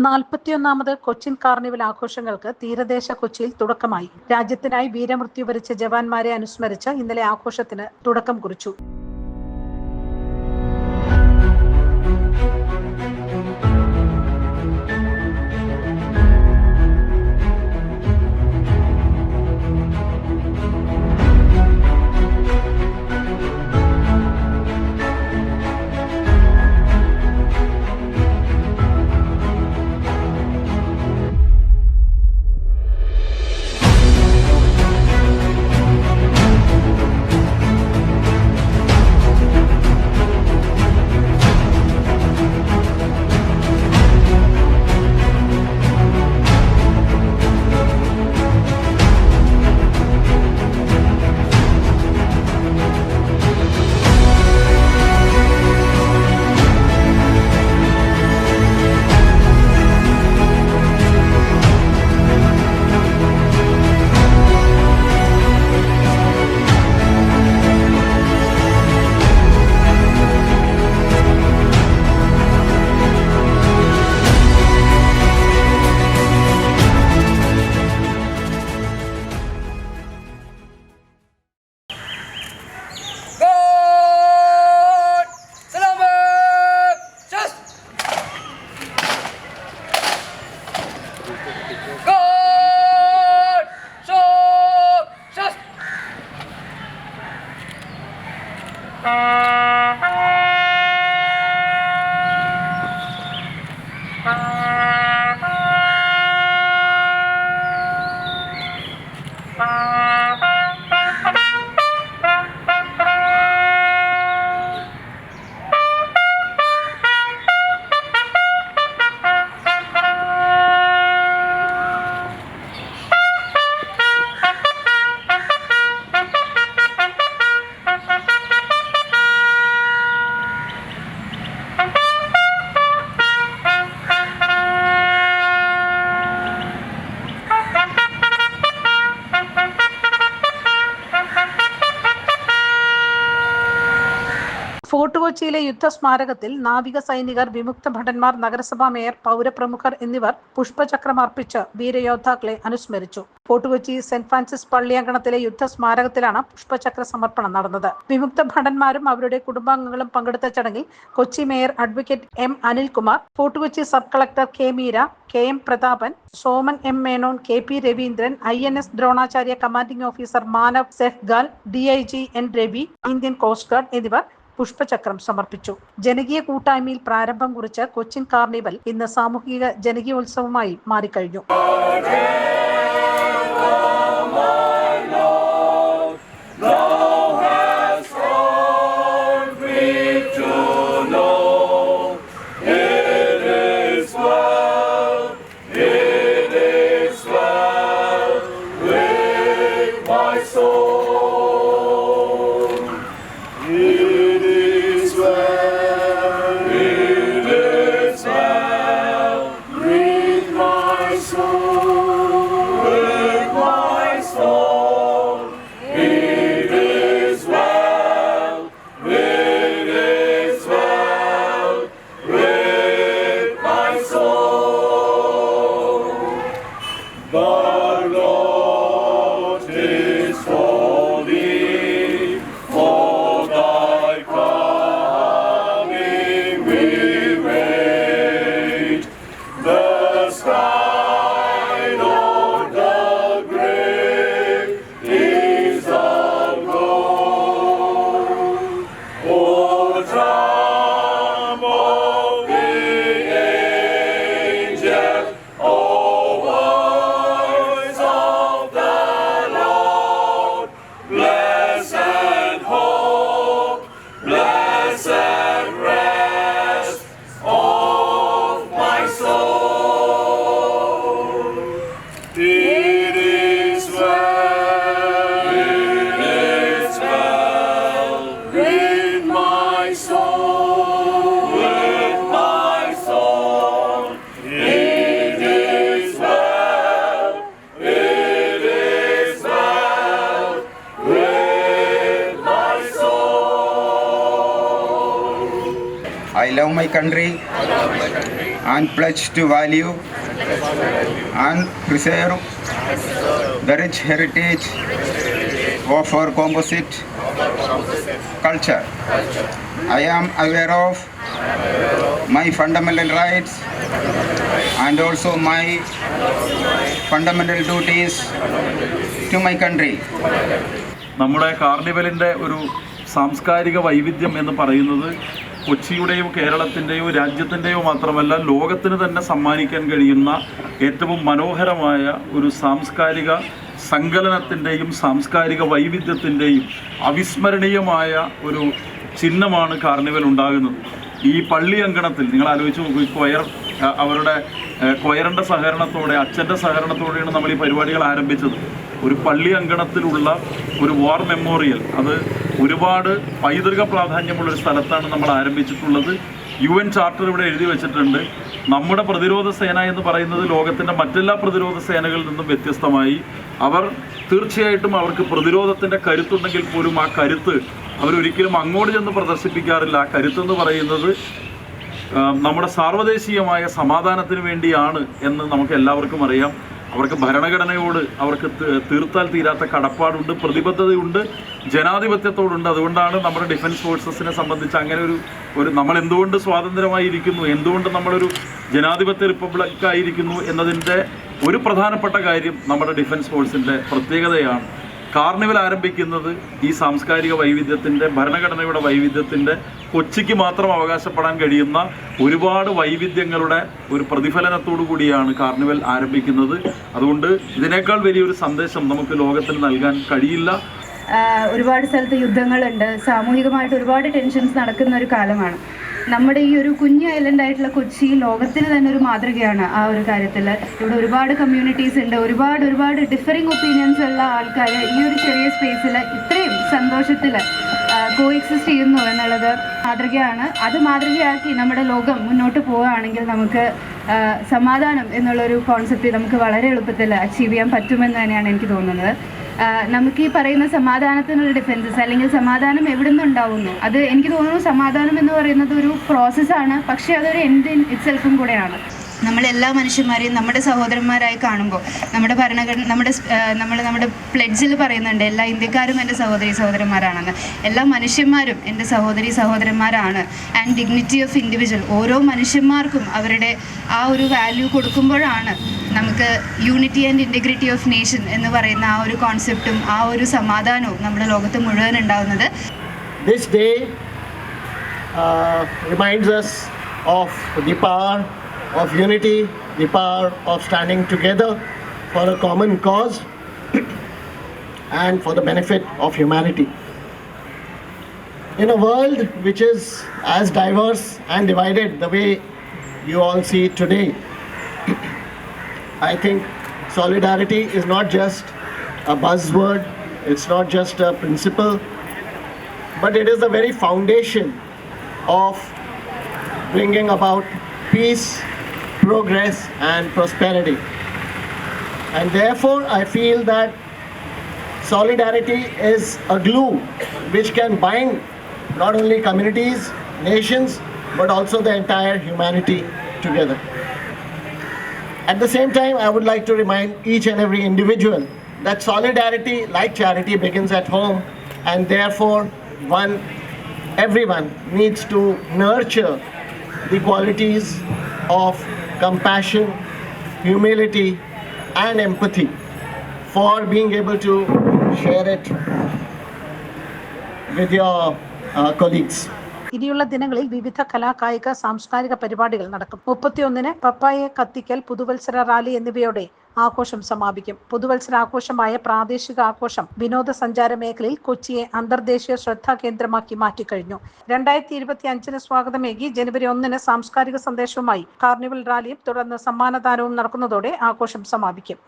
41ാമത് Cochin carnival ആഘോഷങ്ങൾക്ക് തീരദേശ കൊച്ചിയിൽ തുടക്കമായി. രാജ്യത്തിനായി വീരമൃത്യു വരിച്ച ജവാന്മാരെ അനുസ്മരിച്ച് ഇന്നലെ ആഘോഷത്തിന് തുടക്കം കുറിച്ചു. ഫോർട്ട് കൊച്ചിയിലെ യുദ്ധസ്മാരകത്തിൽ നാവിക സൈനികർ, വിമുക്ത ഭടന്മാർ, നഗരസഭാ മേയർ, പൗരപ്രമുഖർ എന്നിവർ പുഷ്പചക്രം അർപ്പിച്ച് വീരയോദ്ധാക്കളെ അനുസ്മരിച്ചു. ഫോർട്ട് കൊച്ചി സെന്റ് ഫ്രാൻസിസ് പള്ളിയങ്കണത്തിലെ യുദ്ധസ്മാരകത്തിലാണ് പുഷ്പചക്ര സമർപ്പണം നടന്നത്. വിമുക്ത ഭടന്മാരും അവരുടെ കുടുംബാംഗങ്ങളും പങ്കെടുത്ത ചടങ്ങിൽ Kochi mayor advocate M Anilkumar, fort Kochi sub collector K Meera, K M Prathapan, Soman M Menon, K P Raveendran, INS Dronacharya commanding officer Manav Sehgal, DIG N Ravi, Indian coast guard എന്നിവർ പുഷ്പചക്രം സമർപ്പിച്ചു. ജനകീയ കൂട്ടായ്മയിൽ പ്രാരംഭം കുറിച്ച് കൊച്ചിൻ കാർണിവൽ ഇന്ന് സാമൂഹിക ജനകീയോത്സവമായി മാറിക്കഴിഞ്ഞു. Soul. love my country and pledge to value and preserve the rich heritage of our composite culture. I am aware of my fundamental rights and also my fundamental duties to my country. നമ്മുടെ കാർണിവലിൻ്റെ ഒരു സാംസ്കാരിക വൈവിധ്യം എന്ന് പറയുന്നത് കൊച്ചിയുടെയോ കേരളത്തിൻ്റെയോ രാജ്യത്തിൻ്റെയോ മാത്രമല്ല ലോകത്തിന് തന്നെ സമ്മാനിക്കാൻ കഴിയുന്ന ഏറ്റവും മനോഹരമായ ഒരു സാംസ്കാരിക സങ്കലനത്തിൻ്റെയും സാംസ്കാരിക വൈവിധ്യത്തിൻ്റെയും അവിസ്മരണീയമായ ഒരു ചിഹ്നമാണ് കാർണിവൽ ഉണ്ടാകുന്നത്. ഈ പള്ളി അങ്കണത്തിൽ നിങ്ങൾ ആലോചിച്ച് നോക്കൂ, കൊയർ അവരുടെ കൊയറിൻ്റെ സഹകരണത്തോടെ, അച്ഛൻ്റെ സഹകരണത്തോടെയാണ് നമ്മൾ ഈ പരിപാടികൾ ആരംഭിച്ചത്. ഒരു പള്ളി അങ്കണത്തിലുള്ള ഒരു വാർ മെമ്മോറിയൽ, അത് ഒരുപാട് പൈതൃക പ്രാധാന്യമുള്ളൊരു സ്ഥലത്താണ് നമ്മൾ ആരംഭിച്ചിട്ടുള്ളത്. UN ചാർട്ടർ ഇവിടെ എഴുതി വെച്ചിട്ടുണ്ട്. നമ്മുടെ പ്രതിരോധ സേന എന്ന് പറയുന്നത് ലോകത്തിൻ്റെ മറ്റെല്ലാ പ്രതിരോധ സേനകളിൽ നിന്നും വ്യത്യസ്തമായി അവർ തീർച്ചയായിട്ടും അവർക്ക് പ്രതിരോധത്തിൻ്റെ കരുത്തുണ്ടെങ്കിൽ പോലും ആ കരുത്ത് അവരൊരിക്കലും അങ്ങോട്ട് ചെന്ന് പ്രദർശിപ്പിക്കാറില്ല. ആ കരുത്തെന്ന് പറയുന്നത് നമ്മുടെ സാർവദേശീയമായ സമാധാനത്തിന് വേണ്ടിയാണ് എന്ന് നമുക്ക് എല്ലാവർക്കും അറിയാം. അവർക്ക് ഭരണഘടനയോട് അവർക്ക് തീർത്താൽ തീരാത്ത കടപ്പാടുണ്ട്, പ്രതിബദ്ധതയുണ്ട്, ജനാധിപത്യത്തോടുണ്ട്. അതുകൊണ്ടാണ് നമ്മുടെ ഡിഫൻസ് ഫോഴ്സസിനെ സംബന്ധിച്ച് അങ്ങനെ ഒരു നമ്മൾ എന്തുകൊണ്ട് സ്വാതന്ത്ര്യമായിരിക്കുന്നു, എന്തുകൊണ്ട് നമ്മളൊരു ജനാധിപത്യ റിപ്പബ്ലിക്കായിരിക്കുന്നു എന്നതിൻ്റെ ഒരു പ്രധാനപ്പെട്ട കാര്യം നമ്മുടെ ഡിഫൻസ് ഫോഴ്സിൻ്റെ പ്രത്യേകതയാണ്. കാർണിവൽ ആരംഭിക്കുന്നത് ഈ സാംസ്കാരിക വൈവിധ്യത്തിൻ്റെ, ഭരണഘടനയുടെ വൈവിധ്യത്തിൻ്റെ, കൊച്ചിക്ക് മാത്രം അവകാശപ്പെടാൻ കഴിയുന്ന ഒരുപാട് വൈവിധ്യങ്ങളുടെ ഒരു പ്രതിഫലനത്തോടു കൂടിയാണ് കാർണിവൽ ആരംഭിക്കുന്നത്. അതുകൊണ്ട് ഇതിനേക്കാൾ വലിയൊരു സന്ദേശം നമുക്ക് ലോകത്തിന് നൽകാൻ കഴിയില്ല. ഒരുപാട് സ്ഥലത്ത് യുദ്ധങ്ങളുണ്ട്, സാമൂഹികമായിട്ട് ഒരുപാട് ടെൻഷൻസ് നടക്കുന്ന ഒരു കാലമാണ്. നമ്മുടെ ഈ ഒരു കുഞ്ഞ് ഐലൻഡായിട്ടുള്ള കൊച്ചി ലോകത്തിന് തന്നെ ഒരു മാതൃകയാണ് ആ ഒരു കാര്യത്തിൽ. ഇവിടെ ഒരുപാട് കമ്മ്യൂണിറ്റീസ് ഉണ്ട്, ഒരുപാട് ഡിഫറിങ് ഒപ്പീനിയൻസ് ഉള്ള ആൾക്കാർ ഈ ഒരു ചെറിയ സ്പേസിൽ ഇത്രയും സന്തോഷത്തിൽ കോഎക്സിസ്റ്റ് ചെയ്യുന്നു എന്നുള്ളത് മാതൃകയാണ്. അത് മാതൃകയാക്കി നമ്മുടെ ലോകം മുന്നോട്ട് പോവുകയാണെങ്കിൽ നമുക്ക് സമാധാനം എന്നുള്ളൊരു കോൺസെപ്റ്റ് നമുക്ക് വളരെ എളുപ്പത്തിൽ അച്ചീവ് ചെയ്യാൻ പറ്റുമെന്ന് തന്നെയാണ് എനിക്ക് തോന്നുന്നത്. നമുക്ക് ഈ പറയുന്ന സമാധാനത്തിനുള്ള ഡിഫൻസസ് അല്ലെങ്കിൽ സമാധാനം എവിടെ നിന്നുണ്ടാവുന്നു, അത് എനിക്ക് തോന്നുന്നു സമാധാനം എന്ന് പറയുന്നത് ഒരു പ്രോസസ്സാണ്, പക്ഷേ അതൊരു എൻഡ് ഇൻ ഇറ്റ്സെൽഫും കൂടെയാണ്. നമ്മളെല്ലാ മനുഷ്യന്മാരെയും നമ്മുടെ സഹോദരന്മാരായി കാണുമ്പോൾ നമ്മുടെ ഭരണഘടന നമ്മുടെ പ്ലെഡ്ജിൽ പറയുന്നുണ്ട് എല്ലാ ഇന്ത്യക്കാരും എൻ്റെ സഹോദരന്മാരാണെന്ന്. എല്ലാ മനുഷ്യന്മാരും എൻ്റെ സഹോദരന്മാരാണ്. ആൻഡ് ഡിഗ്നിറ്റി ഓഫ് ഇൻഡിവിജ്വൽ, ഓരോ മനുഷ്യന്മാർക്കും അവരുടെ ആ ഒരു വാല്യൂ കൊടുക്കുമ്പോഴാണ് നമുക്ക് unity and integrity of nation എന്ന് പറയുന്ന ആ ഒരു കോൺസെപ്റ്റും ആ ഒരു സമാധാനവും നമ്മുടെ ലോകത്ത് മുഴുവൻ ഉണ്ടാകുന്നത്. This day reminds us of the power of unity, the power of standing together for a common cause and for the benefit of humanity. In a world which is as diverse and divided the way you all see it today, I think solidarity is not just a buzzword, it's not just a principle, but it is the very foundation of bringing about peace, progress and prosperity. And therefore I feel that solidarity is a glue which can bind not only communities, nations, but also the entire humanity together. At the same time, I would like to remind each and every individual that solidarity, like charity, begins at home, and therefore everyone needs to nurture the qualities of compassion, humility and empathy for being able to share it with your colleagues. ഇനിയുള്ള ദിനങ്ങളിൽ വിവിധ കലാകായിക സാംസ്കാരിക പരിപാടികൾ നടക്കും. 31-ന് പപ്പായ കത്തിക്കൽ, പുതുവത്സര rally എന്നിവയോടെ ആഘോഷം സമാപിക്കും. പുതുവത്സര ആഘോഷമായ പ്രാദേശിക ആഘോഷം വിനോദസഞ്ചാര മേഖലയിൽ കൊച്ചിയെ അന്തർദേശീയ ശ്രദ്ധാ കേന്ദ്രമാക്കി മാറ്റിക്കഴിഞ്ഞു. 2025-ന് സ്വാഗതമേകി ജനുവരി 1-ന് സാംസ്കാരിക സന്ദേശവുമായി കാർണിവൽ റാലിയും തുടർന്ന് സമ്മാനദാനവും നടക്കുന്നതോടെ ആഘോഷം സമാപിക്കും.